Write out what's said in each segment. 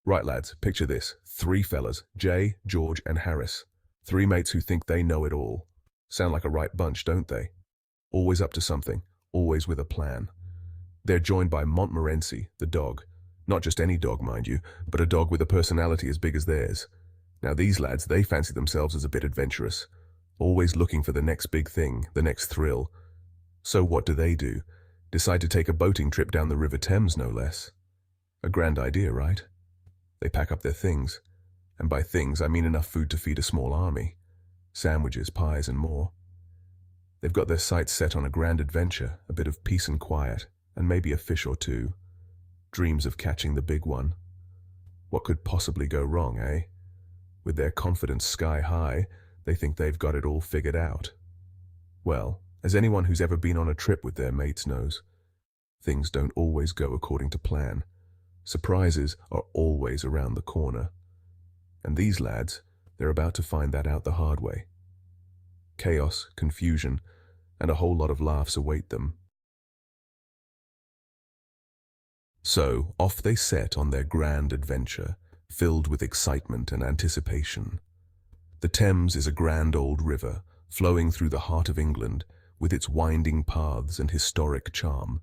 Right, lads, picture this. Three fellas, Jay, George, and Harris. Three mates who think they know it all. Sound like a right bunch, don't they? Always up to something, always with a plan. They're joined by Montmorency, the dog. Not just any dog, mind you, but a dog with a personality as big as theirs. Now these lads, they fancy themselves as a bit adventurous. Always looking for the next big thing, the next thrill. So what do? Decide to take a boating trip down the River Thames, no less. A grand idea, right? They pack up their things. And by things, I mean enough food to feed a small army. Sandwiches, pies, and more. They've got their sights set on a grand adventure, a bit of peace and quiet, and maybe a fish or two. Dreams of catching the big one. What could possibly go wrong, eh? With their confidence sky high, they think they've got it all figured out. Well, as anyone who's ever been on a trip with their mates knows, things don't always go according to plan. Surprises are always around the corner. And these lads, they're about to find that out the hard way. Chaos, confusion, and a whole lot of laughs await them. So, off they set on their grand adventure, filled with excitement and anticipation. The Thames is a grand old river, flowing through the heart of England, with its winding paths and historic charm.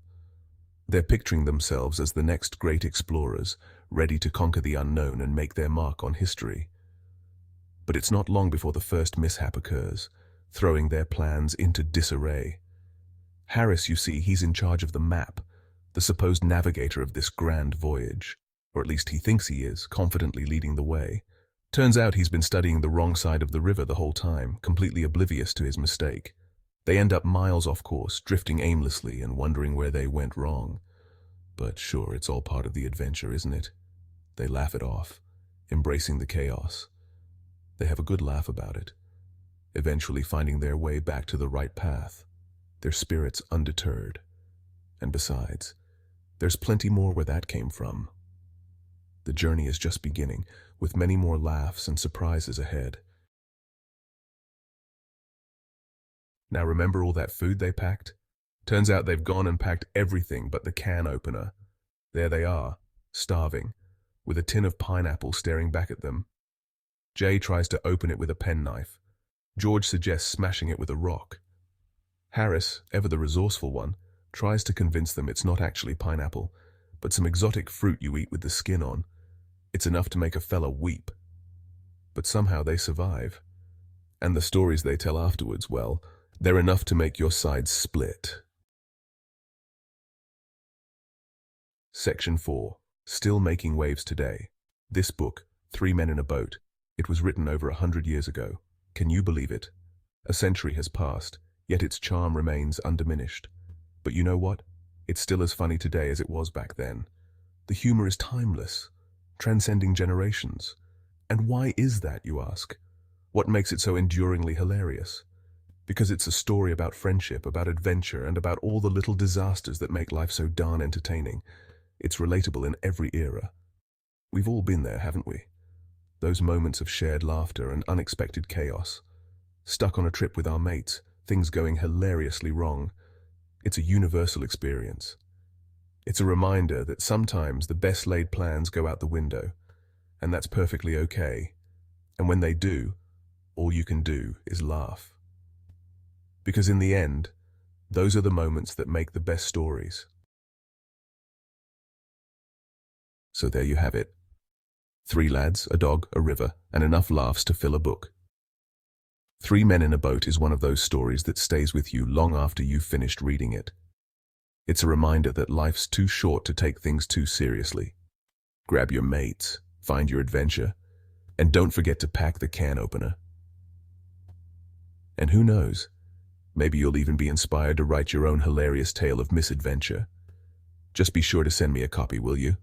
They're picturing themselves as the next great explorers, ready to conquer the unknown and make their mark on history. But it's not long before the first mishap occurs, throwing their plans into disarray. Harris, you see, he's in charge of the map, the supposed navigator of this grand voyage, or at least he thinks he is, confidently leading the way. Turns out he's been studying the wrong side of the river the whole time, completely oblivious to his mistake. They end up miles off course, drifting aimlessly and wondering where they went wrong. But sure, it's all part of the adventure, isn't it? They laugh it off, embracing the chaos. They have a good laugh about it, eventually finding their way back to the right path, their spirits undeterred. And besides, there's plenty more where that came from. The journey is just beginning, with many more laughs and surprises ahead. Now remember all that food they packed? Turns out they've gone and packed everything but the can opener. There they are, starving, with a tin of pineapple staring back at them. Jay tries to open it with a penknife. George suggests smashing it with a rock. Harris, ever the resourceful one, tries to convince them it's not actually pineapple, but some exotic fruit you eat with the skin on. It's enough to make a fella weep. But somehow they survive. And the stories they tell afterwards, well, they're enough to make your sides split. Section 4. Still making waves today. This book, Three Men in a Boat, it was written over 100 years ago. Can you believe it? A century has passed, yet its charm remains undiminished. But you know what? It's still as funny today as it was back then. The humor is timeless, transcending generations. And why is that, you ask? What makes it so enduringly hilarious? Because it's a story about friendship, about adventure, and about all the little disasters that make life so darn entertaining. It's relatable in every era. We've all been there, haven't we? Those moments of shared laughter and unexpected chaos. Stuck on a trip with our mates, things going hilariously wrong. It's a universal experience. It's a reminder that sometimes the best laid plans go out the window, and that's perfectly okay. And when they do, all you can do is laugh. Because in the end, those are the moments that make the best stories. So there you have it. 3 lads, a dog, a river, and enough laughs to fill a book. 3 Men in a Boat is one of those stories that stays with you long after you've finished reading it. It's a reminder that life's too short to take things too seriously. Grab your mates, find your adventure, and don't forget to pack the can opener. And who knows, maybe you'll even be inspired to write your own hilarious tale of misadventure. Just be sure to send me a copy, will you?